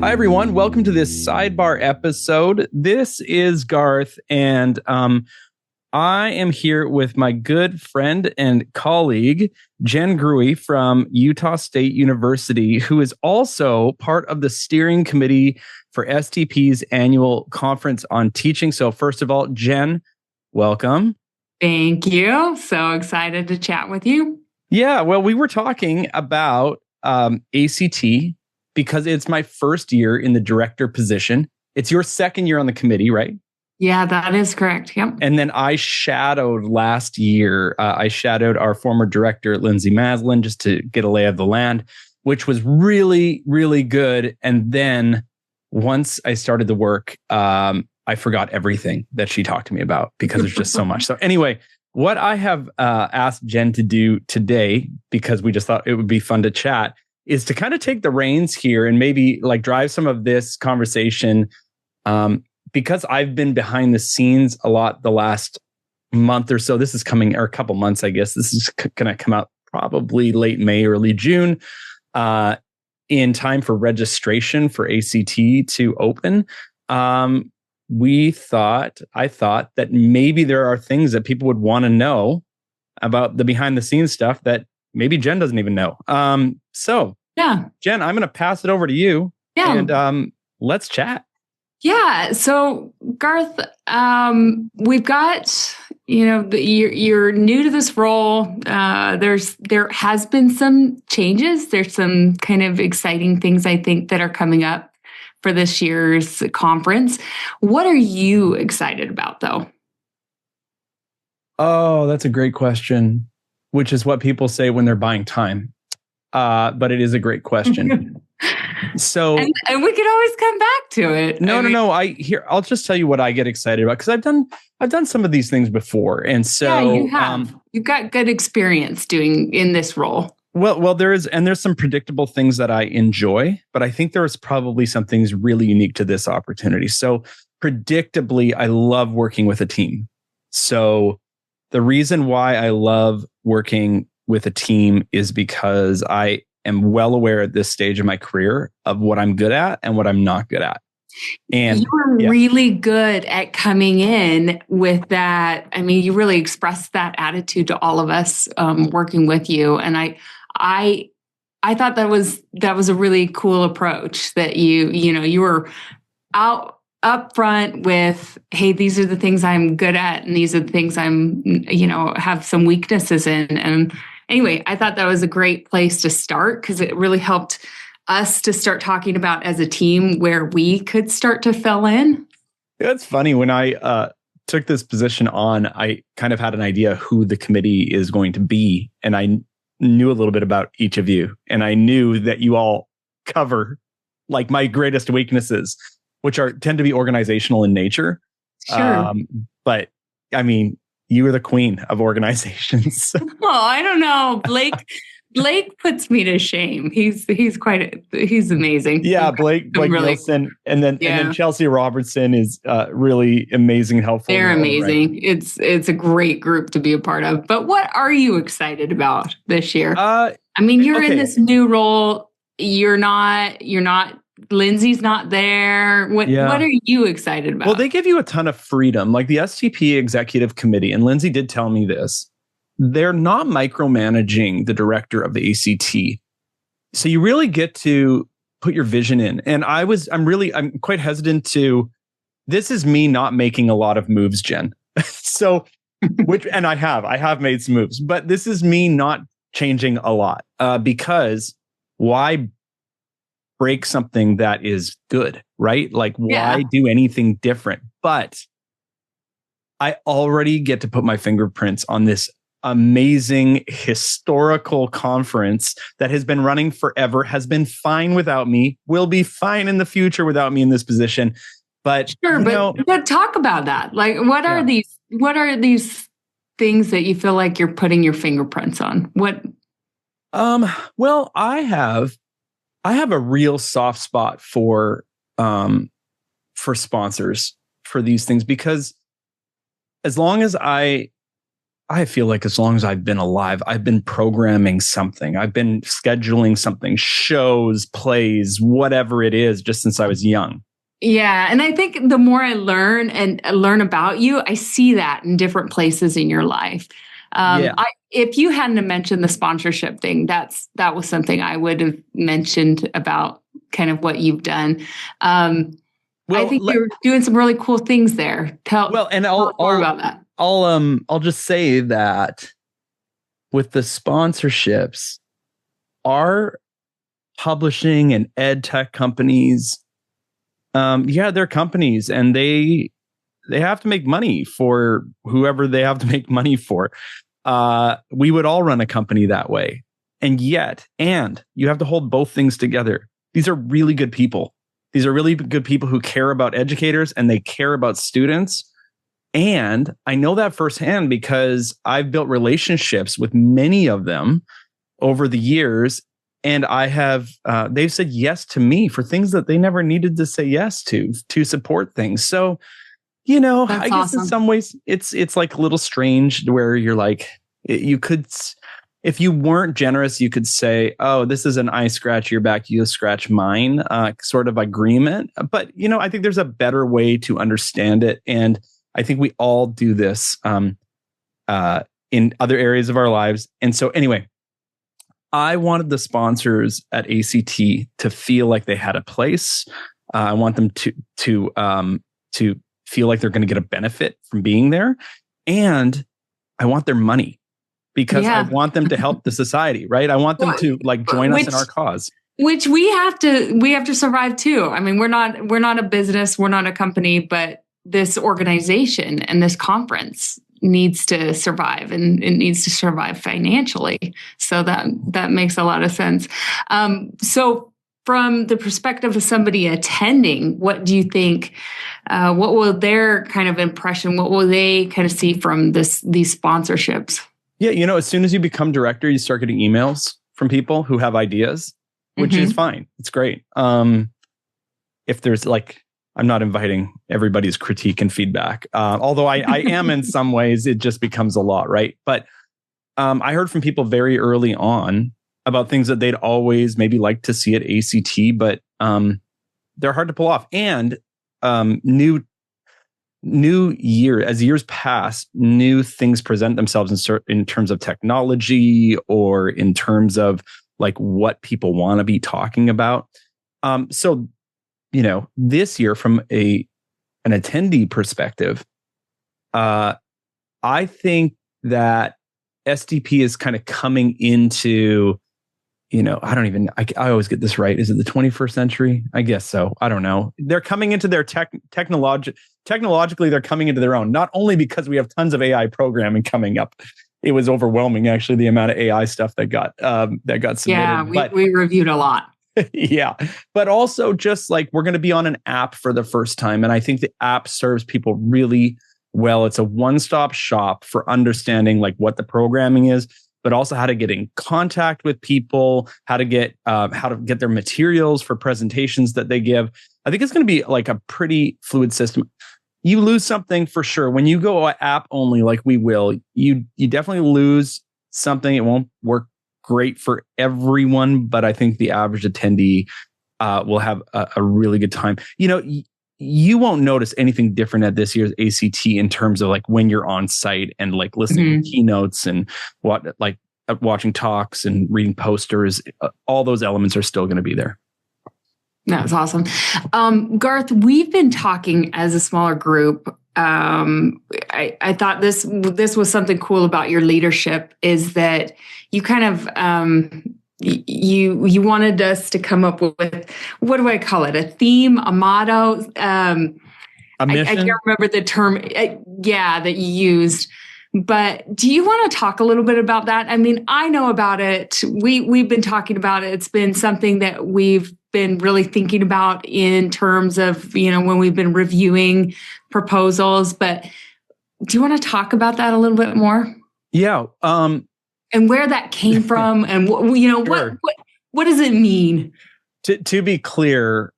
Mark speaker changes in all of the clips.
Speaker 1: Hi, everyone. Welcome to this sidebar episode. This is Garth, and I am here with my good friend and colleague, Jen Grewe from Utah State University, who is also part of the steering committee for STP's annual conference on teaching. So first of all, Jen, welcome.
Speaker 2: Thank you. So excited to chat with you.
Speaker 1: Yeah, well, we were talking about ACT because it's my first year in the director position. It's your second year on the committee, right?
Speaker 2: Yeah, that is correct. Yep.
Speaker 1: And then I shadowed last year. I shadowed our former director, Lindsay Maslin, just to get a lay of the land, which was really, really good. And then once I started the work, I forgot everything that she talked to me about because there's just so much. So anyway, what I have asked Jen to do today, because we just thought it would be fun to chat, is to kind of take the reins here and maybe like drive some of this conversation. Because I've been behind the scenes a lot the last month or so. This is coming, or a couple months, I guess. This is going to come out probably late May, early June, in time for registration for ACT to open. I thought that maybe there are things that people would want to know about the behind the scenes stuff that maybe Jen doesn't even know. So yeah, Jen, I'm going to pass it over to you. Yeah. And let's chat.
Speaker 2: Yeah. So Garth, we've got, you're new to this role. There has been some changes. There's some kind of exciting things I think that are coming up for this year's conference. What are you excited about though?
Speaker 1: Oh, that's a great question, which is what people say when they're buying time. But it is a great question. So,
Speaker 2: and we could always come back to it.
Speaker 1: No. I'll just tell you what I get excited about, because I've done some of these things before, and so
Speaker 2: yeah, you have. You've got good experience doing in this role.
Speaker 1: Well, there's some predictable things that I enjoy, but I think there's probably some things really unique to this opportunity. So, predictably, I love working with a team. So, the reason why I love working with a team is because I am well aware at this stage of my career of what I'm good at and what I'm not good at. And
Speaker 2: you were really good at coming in with that. I mean, you really expressed that attitude to all of us working with you. And I thought that was a really cool approach, that you were up front with, hey, these are the things I'm good at, and these are the things I'm, have some weaknesses in. And anyway, I thought that was a great place to start, because it really helped us to start talking about as a team where we could start to fill in.
Speaker 1: It's funny, when I took this position on, I kind of had an idea who the committee is going to be. And I knew a little bit about each of you. And I knew that you all cover like my greatest weaknesses, which tend to be organizational in nature.
Speaker 2: Sure.
Speaker 1: But I mean, you are the queen of organizations.
Speaker 2: Oh, I don't know. Blake puts me to shame. He's amazing.
Speaker 1: Yeah, Blake really, Nielsen, and then Chelsea Robertson is really amazing and helpful.
Speaker 2: They're amazing. Right? It's a great group to be a part of. But what are you excited about this year? I mean, you're in this new role. You're not. Lindsay's not there. What are you excited about?
Speaker 1: Well, they give you a ton of freedom. Like the STP Executive Committee, and Lindsay did tell me this, they're not micromanaging the director of the ACT. So you really get to put your vision in. And I'm quite hesitant to, this is me not making a lot of moves, Jen. So, and I have made some moves, but this is me not changing a lot, because why break something that is good, right? Like, why do anything different? But I already get to put my fingerprints on this amazing historical conference that has been running forever, has been fine without me, will be fine in the future without me in this position. But
Speaker 2: sure, but talk about that. Like, what are these things that you feel like you're putting your fingerprints on? What?
Speaker 1: Well, I have a real soft spot for sponsors for these things, because as long as I I feel like as long as I've been alive, I've been programming something. I've been scheduling something, shows, plays, whatever it is, just since I was young.
Speaker 2: Yeah. And I think the more I learn and learn about you, I see that in different places in your life. If you hadn't mentioned the sponsorship thing, that was something I would have mentioned about kind of what you've done. I think you're doing some really cool things there. Tell us more about that.
Speaker 1: I'll just say that with the sponsorships, our publishing and ed tech companies, they're companies and they have to make money for whoever they have to make money for. We would all run a company that way. And you have to hold both things together. These are really good people. These are really good people who care about educators and they care about students. And I know that firsthand because I've built relationships with many of them over the years. And I have, they've said yes to me for things that they never needed to say yes to support things. So,
Speaker 2: That's
Speaker 1: I guess in some ways it's like a little strange where you're like, you could, if you weren't generous, you could say, oh, this is an I scratch your back, you scratch mine sort of agreement. But, I think there's a better way to understand it. And I think we all do this in other areas of our lives. And so anyway, I wanted the sponsors at ACT to feel like they had a place. I want them to feel like they're going to get a benefit from being there. And I want their money because I want them to help the society, right? I want them to join us in our cause.
Speaker 2: Which we have to survive too. I mean, we're not a business, we're not a company, but this organization and this conference needs to survive and it needs to survive financially. So that makes a lot of sense. So from the perspective of somebody attending, what do you think, what will their kind of impression, what will they kind of see from these sponsorships?
Speaker 1: Yeah. As soon as you become director, you start getting emails from people who have ideas, which is fine. It's great. If there's I'm not inviting everybody's critique and feedback. Although I am in some ways, it just becomes a lot, right? But I heard from people very early on about things that they'd always maybe liked to see at ACT, but they're hard to pull off. And new year, as years pass, new things present themselves in terms of technology or in terms of what people want to be talking about. So this year, from an attendee perspective, I think that SDP is kind of coming into, I always get this right. Is it the 21st century? I guess so. I don't know. They're coming into their technologically, they're coming into their own, not only because we have tons of AI programming coming up. It was overwhelming, actually, the amount of AI stuff that got submitted.
Speaker 2: Yeah, we reviewed a lot.
Speaker 1: Yeah. But also just we're going to be on an app for the first time. And I think the app serves people really well. It's a one-stop shop for understanding what the programming is, but also how to get in contact with people, how to get their materials for presentations that they give. I think it's going to be a pretty fluid system. You lose something for sure. When you go app only, like we will, you definitely lose something. It won't work great for everyone, but I think the average attendee will have a really good time. You won't notice anything different at this year's ACT in terms of when you're on site and listening to keynotes and watching talks and reading posters. All those elements are still going to be there.
Speaker 2: That's awesome. Garth, we've been talking as a smaller group. I thought this was something cool about your leadership is that you kind of, you wanted us to come up with, what do I call it? A theme, a motto, a mission? I can't remember the term. That you used. But do you want to talk a little bit about that? I mean, I know about it. We've been talking about it. It's been something that we've been really thinking about in terms of, when we've been reviewing proposals. But do you want to talk about that a little bit more?
Speaker 1: Yeah.
Speaker 2: And where that came from and
Speaker 1: sure.
Speaker 2: what does it mean?
Speaker 1: To be clear,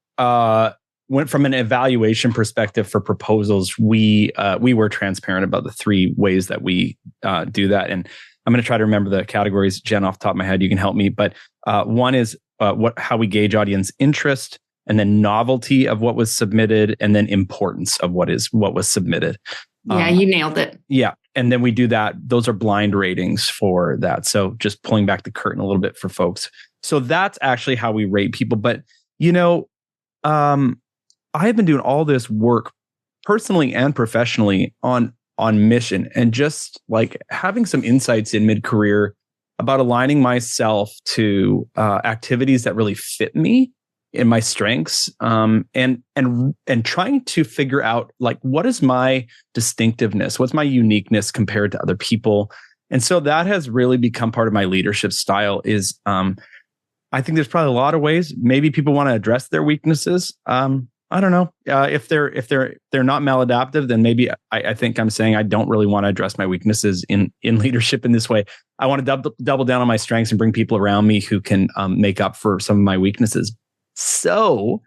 Speaker 1: went from an evaluation perspective for proposals, we were transparent about the 3 ways that we do that. And I'm going to try to remember the categories. Jen, off the top of my head, you can help me. But one is how we gauge audience interest, and then novelty of what was submitted, and then importance of what was submitted.
Speaker 2: Yeah, you nailed it.
Speaker 1: Yeah. And then we do that. Those are blind ratings for that. So just pulling back the curtain a little bit for folks. So that's actually how we rate people. But, I have been doing all this work personally and professionally on mission, and just like having some insights in mid-career about aligning myself to activities that really fit me in my strengths, and trying to figure out like, what is my distinctiveness? What's my uniqueness compared to other people? And so that has really become part of my leadership style is, I think there's probably a lot of ways maybe people want to address their weaknesses. I don't know if they're not maladaptive, then maybe I think I'm saying I don't really want to address my weaknesses in leadership in this way. I want to double down on my strengths and bring people around me who can make up for some of my weaknesses. So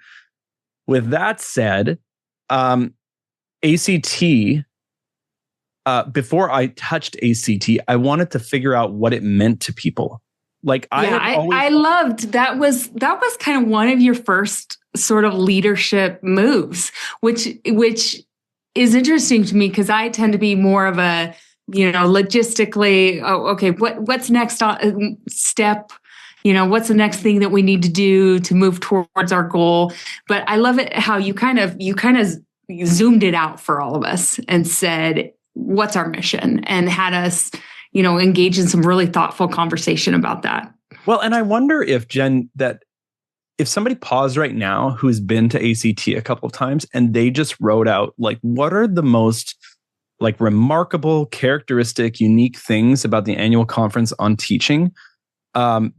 Speaker 1: with that said, ACT, before I touched ACT, I wanted to figure out what it meant to people. Like
Speaker 2: I loved that was kind of one of your first sort of leadership moves, which is interesting to me because I tend to be more of a, logistically, what's next step? What's the next thing that we need to do to move towards our goal? But I love it how you kind of zoomed it out for all of us and said, what's our mission? And had us, engage in some really thoughtful conversation about that.
Speaker 1: Well, and I wonder if, Jen, that if somebody paused right now who's been to ACT a couple of times and they just wrote out, like, what are the most like remarkable, characteristic, unique things about the annual conference on teaching?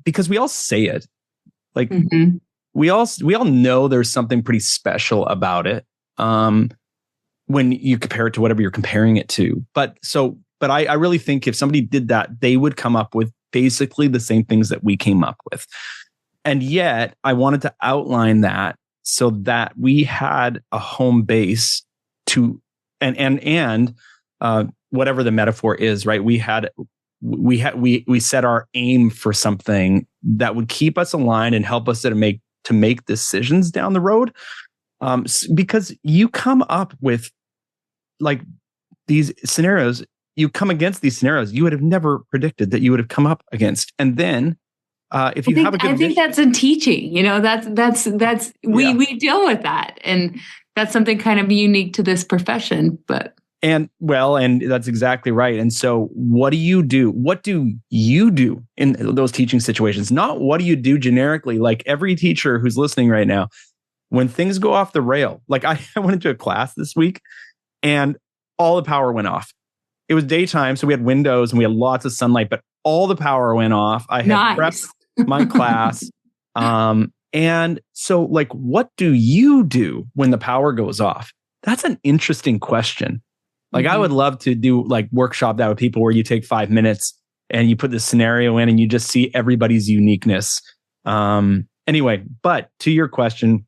Speaker 1: Because we all say it, like we all know there's something pretty special about it. When you compare it to whatever you're comparing it to, but I really think if somebody did that, they would come up with basically the same things that we came up with. And yet I wanted to outline that so that we had a home base to, and whatever the metaphor is, right? We set our aim for something that would keep us aligned and help us to make decisions down the road. Because you come up with like these scenarios, you come against these scenarios you would have never predicted that you would have come up against. And then if you have a good
Speaker 2: I think that's in teaching, we deal with that. And that's something kind of unique to this profession, And
Speaker 1: that's exactly right. And so what do you do? What do you do in those teaching situations? Not what do you do generically, like every teacher who's listening right now, when things go off the rail. Like I went into a class this week and all the power went off. It was daytime, so we had windows and we had lots of sunlight, but all the power went off. I had prepped my class. And so like, what do you do when the power goes off? That's an interesting question. Like I would love to do like workshop that with people where you take 5 minutes and you put the scenario in and you just see everybody's uniqueness. Anyway, but to your question,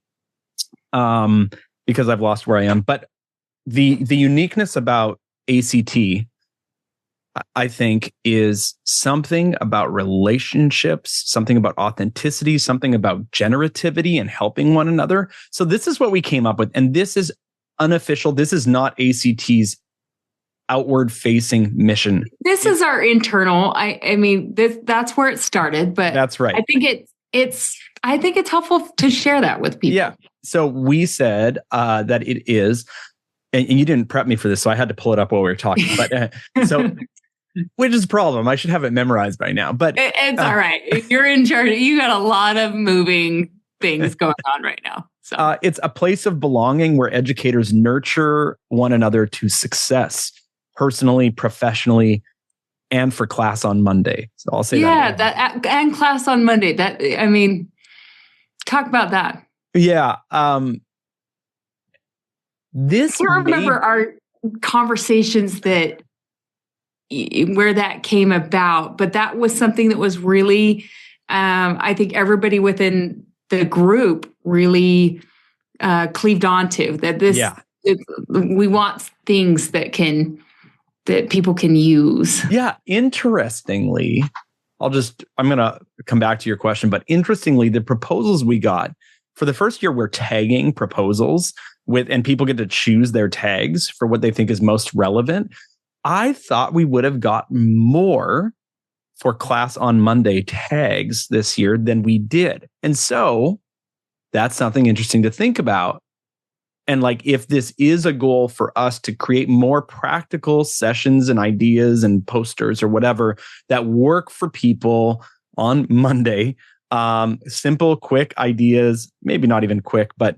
Speaker 1: because I've lost where I am, but the uniqueness about ACT, I think, is something about relationships, something about authenticity, something about generativity and helping one another. So this is what we came up with. And this is unofficial. This is not ACT's outward facing mission.
Speaker 2: This is our internal. I mean, that's where it started, but
Speaker 1: that's right.
Speaker 2: I think it's helpful to share that with people.
Speaker 1: Yeah. So we said that it is, and you didn't prep me for this, so I had to pull it up while we were talking. But which is a problem. I should have it memorized by now. But
Speaker 2: it's all right. You're in charge. You got a lot of moving things going on right now. So
Speaker 1: it's a place of belonging where educators nurture one another to success, personally, professionally, and for class on Monday. So I'll say that.
Speaker 2: Yeah, and class on Monday. Talk about that.
Speaker 1: Yeah. I
Speaker 2: remember our conversations where that came about, but that was something that was really, I think everybody within the group really cleaved onto. That we want things that people can use.
Speaker 1: Yeah. Interestingly, I'm going to come back to your question, but interestingly, the proposals we got for the first year, we're tagging proposals and people get to choose their tags for what they think is most relevant. I thought we would have got more for Class on Monday tags this year than we did. And so that's something interesting to think about. And like, if this is a goal for us to create more practical sessions and ideas and posters or whatever that work for people on Monday, simple, quick ideas, maybe not even quick, but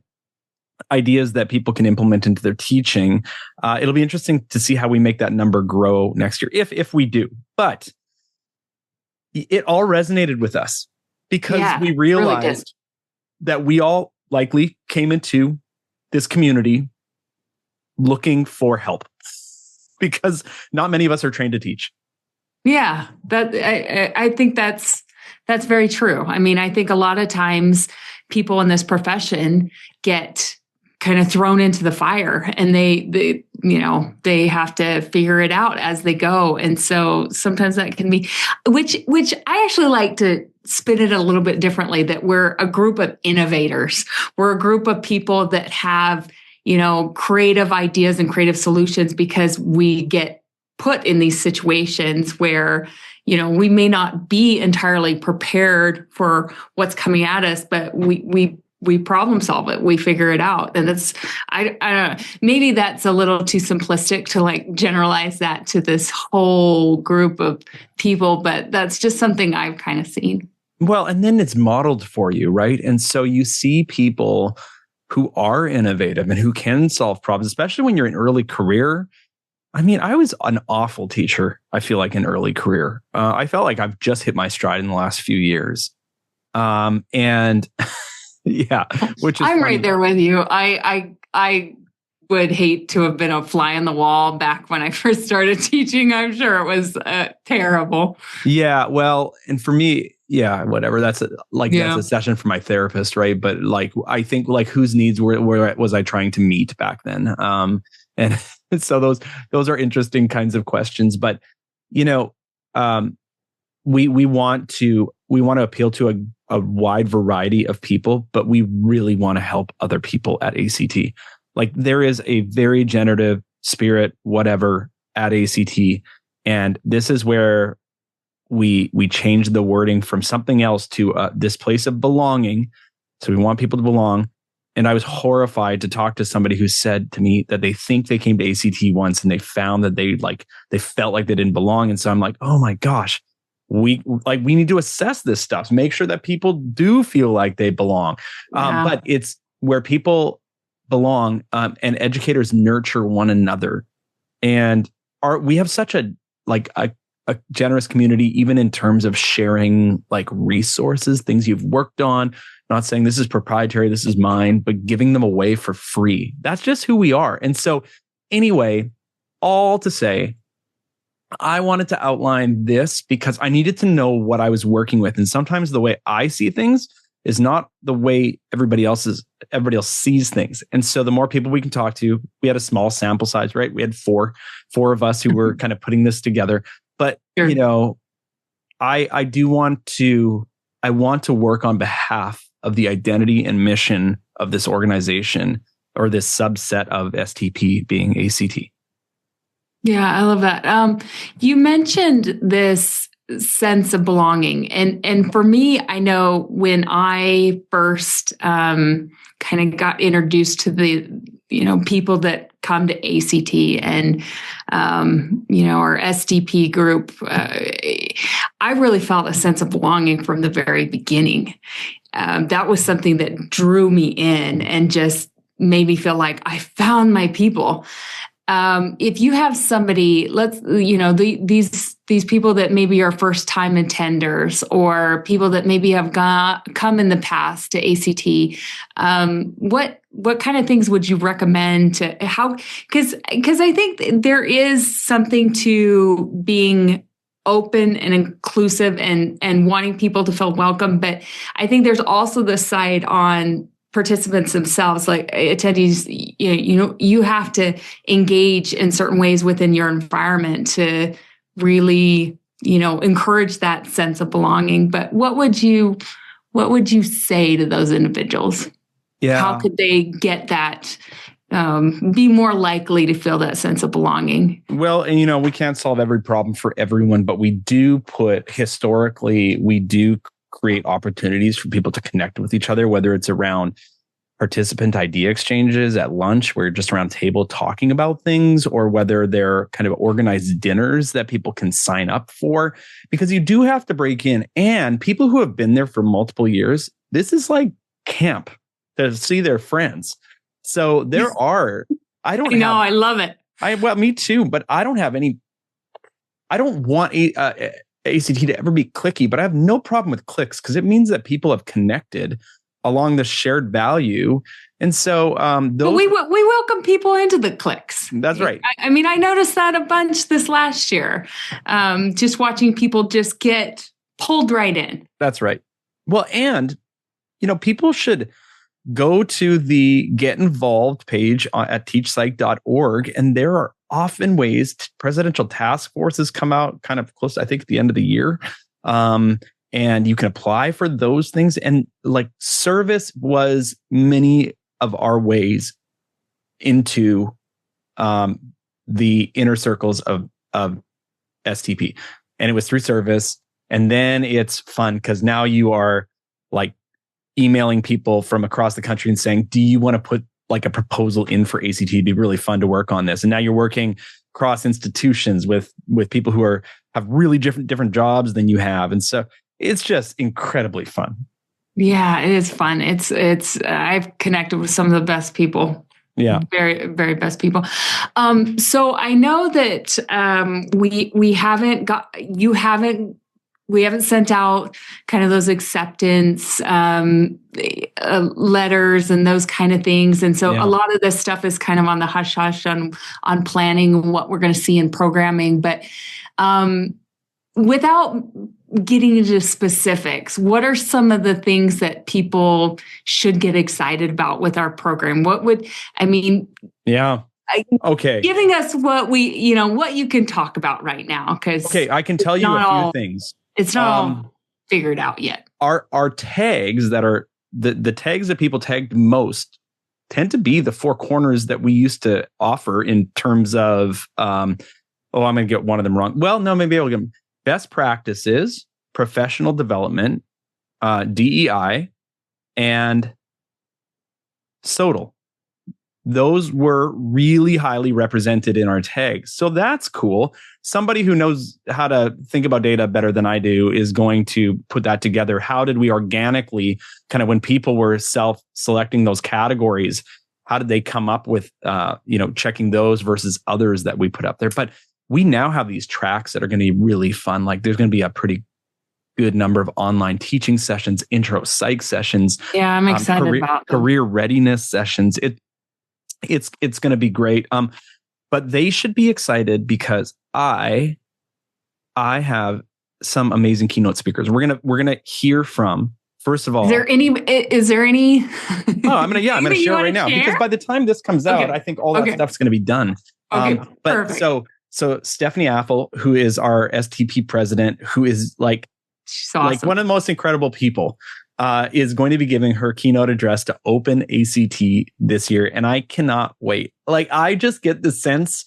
Speaker 1: ideas that people can implement into their teaching. It'll be interesting to see how we make that number grow next year, if we do. But it all resonated with us because we realized really that we all likely came into this community looking for help because not many of us are trained to teach.
Speaker 2: Yeah, I think that's very true. I mean, I think a lot of times people in this profession get kind of thrown into the fire and they have to figure it out as they go. And so sometimes that can be, which I actually like to spin it a little bit differently, that we're a group of innovators. We're a group of people that have, creative ideas and creative solutions because we get put in these situations where, we may not be entirely prepared for what's coming at us, but we problem solve it. We figure it out. And that's, I don't know, maybe that's a little too simplistic to like generalize that to this whole group of people, but that's just something I've kind of seen.
Speaker 1: Well, and then it's modeled for you, right? And so you see people who are innovative and who can solve problems, especially when you're in early career. I mean, I was an awful teacher, I feel like, in early career. I felt like I've just hit my stride in the last few years. And yeah, which is
Speaker 2: I'm
Speaker 1: funny.
Speaker 2: right there with you. I would hate to have been a fly on the wall back when I first started teaching. I'm sure it was terrible.
Speaker 1: Yeah, well, and for me, yeah, whatever. That's a session for my therapist, right? But like, I think like whose needs were was I trying to meet back then? And so those are interesting kinds of questions. But we want to appeal to a wide variety of people, but we really want to help other people at ACT. Like, there is a very generative spirit, whatever, at ACT. And this is where we change the wording from something else to this place of belonging. So we want people to belong. And I was horrified to talk to somebody who said to me that they think they came to ACT once and they found that they felt like they didn't belong. And so I'm like, oh my gosh, we need to assess this stuff, make sure that people do feel like they belong. But it's where people belong, and educators nurture one another. And we have such a generous community, even in terms of sharing like resources, things you've worked on, not saying this is proprietary, this is mine, but giving them away for free. That's just who we are. And so anyway, all to say, I wanted to outline this because I needed to know what I was working with. And sometimes the way I see things is not the way everybody else sees things. And so the more people we can talk to, we had a small sample size, right? We had four of us who were kind of putting this together. But,
Speaker 2: sure.
Speaker 1: I want to work on behalf of the identity and mission of this organization, or this subset of STP being ACT.
Speaker 2: Yeah, I love that. You mentioned this sense of belonging. And for me, I know when I first kind of got introduced to the, people that come to ACT and, our STP group, I really felt a sense of belonging from the very beginning. That was something that drew me in and just made me feel like I found my people. If you have somebody, these people that maybe are first time attenders, or people that maybe have come in the past to ACT, what kind of things would you recommend to because I think there is something to being open and inclusive and wanting people to feel welcome. But I think there's also the side on participants themselves, like attendees, you have to engage in certain ways within your environment to really, encourage that sense of belonging. But what would you say to those individuals?
Speaker 1: Yeah.
Speaker 2: How could they get that, be more likely to feel that sense of belonging?
Speaker 1: Well, and we can't solve every problem for everyone, but we do create opportunities for people to connect with each other, whether it's around participant idea exchanges at lunch, where you're just around table talking about things, or whether they're kind of organized dinners that people can sign up for, because you do have to break in. And people who have been there for multiple years, this is like camp to see their friends. So I love it. Well, me too, but I don't want ACT to ever be clicky, but I have no problem with clicks, because it means that people have connected along the shared value. And so we welcome people into the cliques.
Speaker 2: That's right. I noticed that a bunch this last year, just watching people just get pulled right in.
Speaker 1: That's right. Well, and, people should go to the Get Involved page at teachpsych.org. And there are often ways presidential task forces come out kind of close, I think, at the end of the year. And you can apply for those things. And like service was many of our ways into the inner circles of STP. And it was through service. And then it's fun because now you are like emailing people from across the country and saying, do you want to put like a proposal in for ACT? It'd be really fun to work on this. And now you're working cross institutions with people who have really different jobs than you have. And so it's just incredibly fun.
Speaker 2: Yeah, it is fun. It's I've connected with some of the best people.
Speaker 1: Yeah.
Speaker 2: Very, very best people. So I know that we haven't sent out kind of those acceptance letters and those kind of things. And so a lot of this stuff is kind of on the hush hush on planning and what we're going to see in programming. But without getting into specifics, what are some of the things that people should get excited about with our program?
Speaker 1: Okay.
Speaker 2: Giving us what you can talk about right now.
Speaker 1: Okay, I can tell you a few things.
Speaker 2: It's not all figured out yet.
Speaker 1: Our tags that are the tags that people tagged most tend to be the four corners that we used to offer in terms of, I'm going to get one of them wrong. Well, no, maybe I'll get them. Best practices, professional development, DEI, and SOTL. Those were really highly represented in our tags. So that's cool. Somebody who knows how to think about data better than I do is going to put that together. How did we organically, kind of when people were self-selecting those categories, how did they come up with, checking those versus others that we put up there? But we now have these tracks that are going to be really fun. Like there's going to be a pretty good number of online teaching sessions, intro psych sessions.
Speaker 2: Yeah, I'm excited about them.
Speaker 1: Career readiness sessions. It's going to be great. But they should be excited because I have some amazing keynote speakers. We're gonna hear from, first of all.
Speaker 2: Is there any?
Speaker 1: I'm gonna share right now, because by the time this comes out, I think all that stuff's gonna be done.
Speaker 2: Okay,
Speaker 1: but perfect. So Stephanie Affel, who is our STP president, who is she's awesome. Like one of the most incredible people, is going to be giving her keynote address to Open ACT this year. And I cannot wait. Like, I just get the sense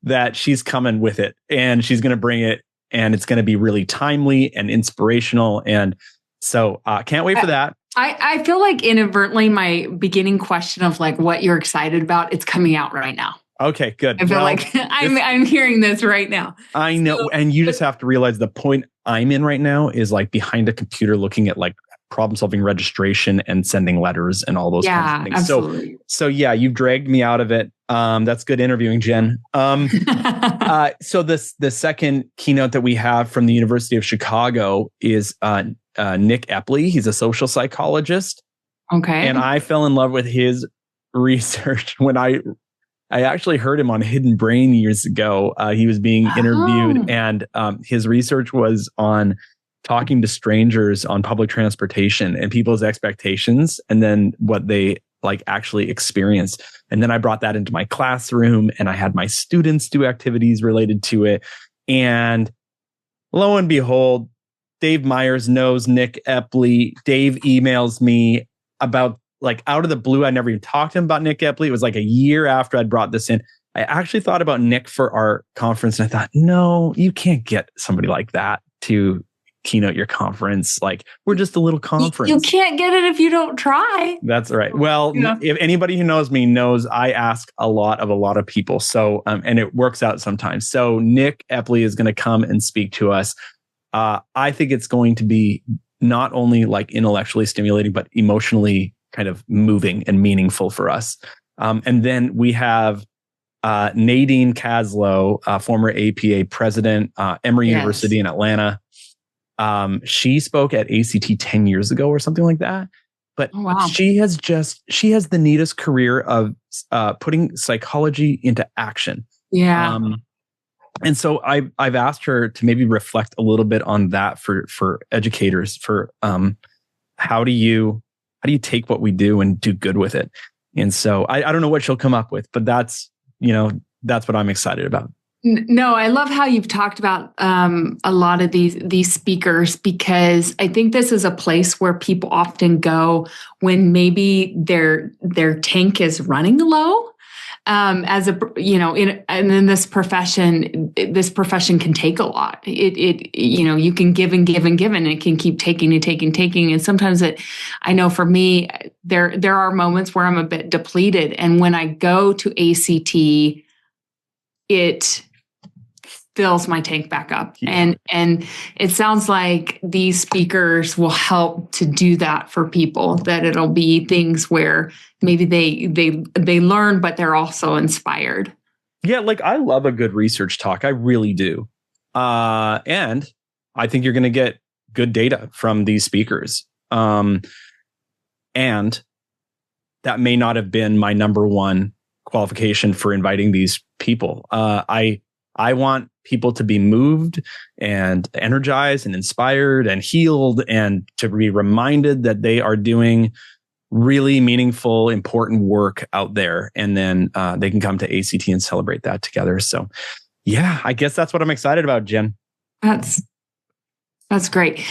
Speaker 1: that she's coming with it and she's going to bring it, and it's going to be really timely and inspirational. And so can't wait for that.
Speaker 2: I feel like inadvertently my beginning question of like what you're excited about, it's coming out right now.
Speaker 1: Okay, good.
Speaker 2: I feel like I'm hearing this right now.
Speaker 1: I know. So, and you just have to realize the point I'm in right now is like behind a computer looking at like problem-solving registration and sending letters and all those kinds of things.
Speaker 2: Absolutely.
Speaker 1: So yeah, you've dragged me out of it. That's good interviewing, Jen. So the second keynote that we have from the University of Chicago is Nick Epley. He's a social psychologist.
Speaker 2: Okay.
Speaker 1: And I fell in love with his research when I actually heard him on Hidden Brain years ago. He was being interviewed, and his research was on talking to strangers on public transportation and people's expectations and then what they like actually experience. And then I brought that into my classroom and I had my students do activities related to it. And lo and behold, Dave Myers knows Nick Epley. Dave emails me about like out of the blue. I never even talked to him about Nick Epley. It was like a year after I'd brought this in. I actually thought about Nick for our conference and I thought, no, you can't get somebody like that to keynote your conference. Like we're just a little conference.
Speaker 2: You can't get it if you don't try.
Speaker 1: That's right. Well, if anybody who knows me knows I ask a lot of people. So, and it works out sometimes. So Nick Epley is going to come and speak to us. I think it's going to be not only like intellectually stimulating, but emotionally kind of moving and meaningful for us. And then we have Nadine Kaslow, former APA president, Emory University in Atlanta. She spoke at ACT 10 years ago or something like that. But she has the neatest career of putting psychology into action.
Speaker 2: Yeah.
Speaker 1: And so I've asked her to maybe reflect a little bit on that for educators, for how do you take what we do and do good with it? And so I don't know what she'll come up with, but that's what I'm excited about.
Speaker 2: No, I love how you've talked about a lot of these speakers, because I think this is a place where people often go when maybe their tank is running low. As a, and then this profession can take a lot. You can give and give and give, and it can keep taking and taking. And sometimes I know for me, there are moments where I'm a bit depleted. And when I go to ACT, it fills my tank back up. Yeah. And it sounds like these speakers will help to do that for people, that it'll be things where maybe they learn, but they're also inspired.
Speaker 1: Yeah. Like I love a good research talk. I really do. And I think you're going to get good data from these speakers. And that may not have been my number one qualification for inviting these people. I want people to be moved and energized and inspired and healed, and to be reminded that they are doing really meaningful, important work out there. And then they can come to ACT and celebrate that together. So yeah, I guess that's what I'm excited about, Jen.
Speaker 2: That's great.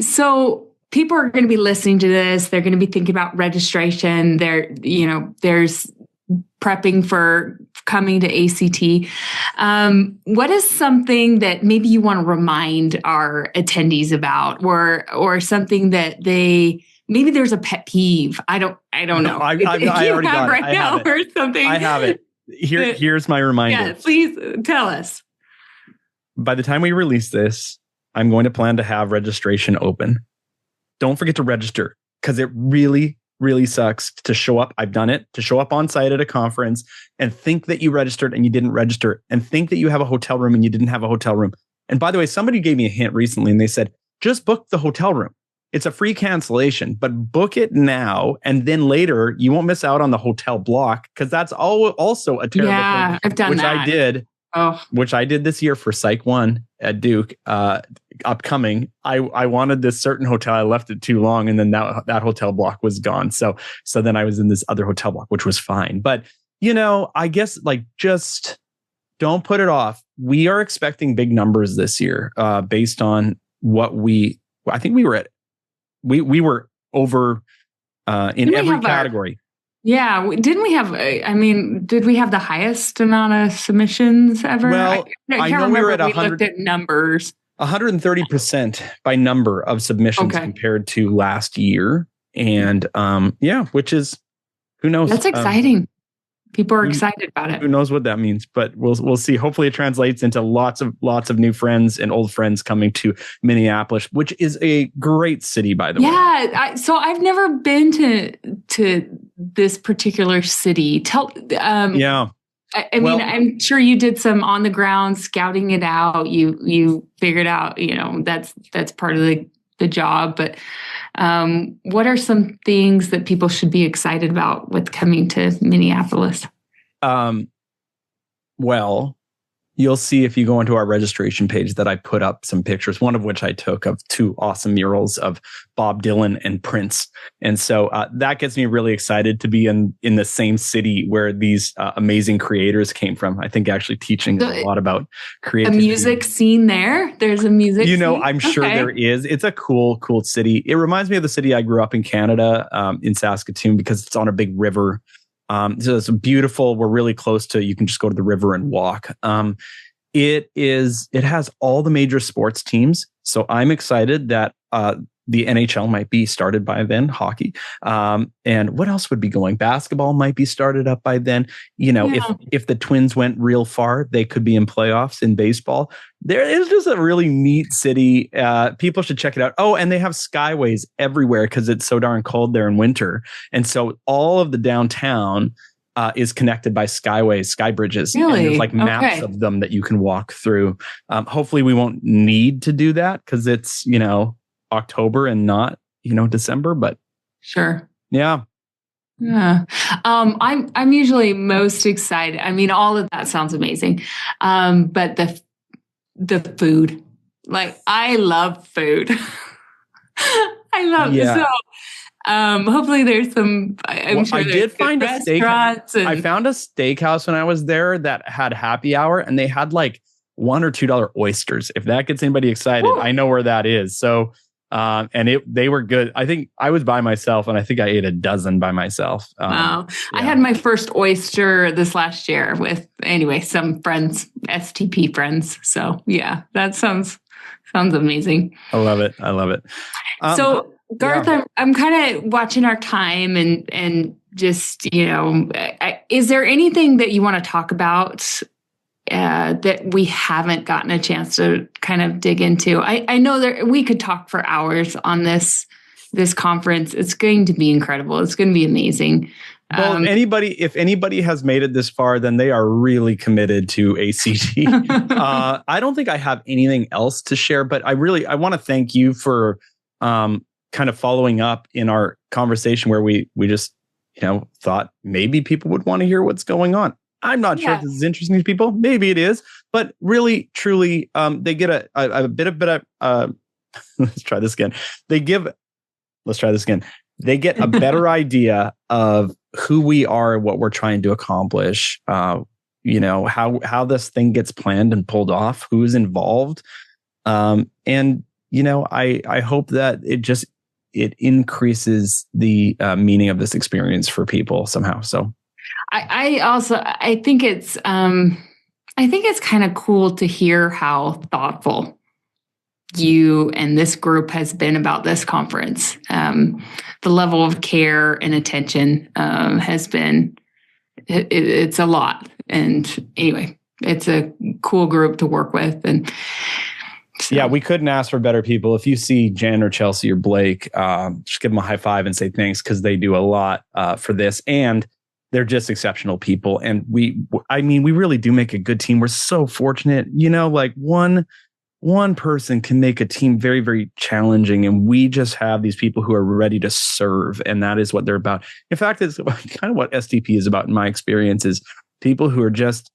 Speaker 2: So people are going to be listening to this. They're going to be thinking about registration. There's prepping for coming to ACT. What is something that maybe you want to remind our attendees about, or something that maybe there's a pet peeve? I don't know.
Speaker 1: I already got
Speaker 2: right
Speaker 1: it.
Speaker 2: now or something.
Speaker 1: I have it. Here's my reminder.
Speaker 2: Yeah, please tell us.
Speaker 1: By the time we release this, I'm going to plan to have registration open. Don't forget to register, because it really sucks to show up. I've done it, to show up on site at a conference and think that you registered and you didn't register, and think that you have a hotel room and you didn't have a hotel room. And by the way, somebody gave me a hint recently and they said, just book the hotel room. It's a free cancellation, but book it now. And then later you won't miss out on the hotel block, because that's also a terrible thing.
Speaker 2: I've done
Speaker 1: which
Speaker 2: that.
Speaker 1: I did. Which I did this year for Psych 1 at Duke, upcoming. I wanted this certain hotel. I left it too long, and then that hotel block was gone. So then I was in this other hotel block, which was fine. But, I guess like just don't put it off. We are expecting big numbers this year based on what I think we were over in every category.
Speaker 2: Yeah. Didn't we have, did we have the highest amount of submissions ever?
Speaker 1: Well, I know we were at 100.
Speaker 2: We looked at numbers.
Speaker 1: 130% by number of submissions compared to last year. And which is, who knows?
Speaker 2: That's exciting. People are excited about it.
Speaker 1: Who knows what that means, but we'll see. Hopefully it translates into lots of new friends and old friends coming to Minneapolis, which is a great city, by the way.
Speaker 2: Yeah. So I've never been to this particular city. I'm sure you did some on the ground scouting it out. You figured out, that's part of the job, but what are some things that people should be excited about with coming to Minneapolis?
Speaker 1: Well, You'll see if you go into our registration page that I put up some pictures, one of which I took of 2 awesome murals of Bob Dylan and Prince. And so that gets me really excited to be in the same city where these amazing creators came from. I think actually teaching a lot about creativity.
Speaker 2: A music scene there? There's a music scene?
Speaker 1: I'm sure there is. It's a cool city. It reminds me of the city I grew up in Canada, in Saskatoon, because it's on a big river. So it's beautiful. We're really close to, you can just go to the river and walk. It has all the major sports teams. So I'm excited that the NHL might be started by then, hockey. And what else would be going? Basketball might be started up by then. If the Twins went real far, they could be in playoffs in baseball. There is just a really neat city. People should check it out. Oh, and they have skyways everywhere because it's so darn cold there in winter. And so all of the downtown is connected by skyways, sky bridges.
Speaker 2: Really?
Speaker 1: And there's like maps of them that you can walk through. Hopefully we won't need to do that because it's, October and not, December, but
Speaker 2: sure.
Speaker 1: Yeah.
Speaker 2: Yeah. I'm usually most excited. I mean, all of that sounds amazing. But the food, like I love food. I love so. Hopefully there's some. I'm sure
Speaker 1: I did find a steak. I found a steakhouse when I was there that had happy hour, and they had like $1 or $2 oysters. If that gets anybody excited, I know where that is. So. They were good. I think I was by myself, and I think I ate a dozen by myself.
Speaker 2: Wow. Yeah. I had my first oyster this last year with, some friends, STP friends. So yeah, that sounds amazing.
Speaker 1: I love it.
Speaker 2: So Garth, I'm kind of watching our time and just, is there anything that you want to talk about that we haven't gotten a chance to kind of dig into? I know that we could talk for hours on this conference. It's going to be incredible. It's going to be amazing.
Speaker 1: Well, if anybody has made it this far, then they are really committed to ACT. I don't think I have anything else to share, but I want to thank you for kind of following up in our conversation where we just, thought maybe people would want to hear what's going on. I'm not sure if this is interesting to people. Maybe it is, but really, truly, they get a bit of let's try this again. They get a better idea of who we are, what we're trying to accomplish, how this thing gets planned and pulled off, who's involved. I hope that it increases the meaning of this experience for people somehow. So.
Speaker 2: I think it's kind of cool to hear how thoughtful you and this group has been about this conference. The level of care and attention has been, it's a lot. And anyway, it's a cool group to work with. And so.
Speaker 1: Yeah, we couldn't ask for better people. If you see Jen or Chelsea or Blake, just give them a high five and say thanks, because they do a lot for this. And they're just exceptional people. And we really do make a good team. We're so fortunate, like one person can make a team very, very challenging. And we just have these people who are ready to serve. And that is what they're about. In fact, it's kind of what SDP is about in my experience, is people who are just,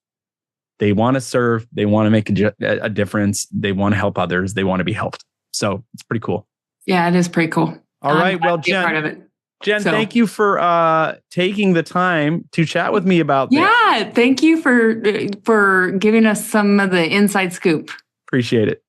Speaker 1: they want to serve. They want to make a difference. They want to help others. They want to be helped. So it's pretty cool.
Speaker 2: Yeah, it is pretty cool.
Speaker 1: All right. Well, Jen,
Speaker 2: part of it.
Speaker 1: Thank you for taking the time to chat with me about this.
Speaker 2: Yeah, thank you for giving us some of the inside scoop.
Speaker 1: Appreciate it.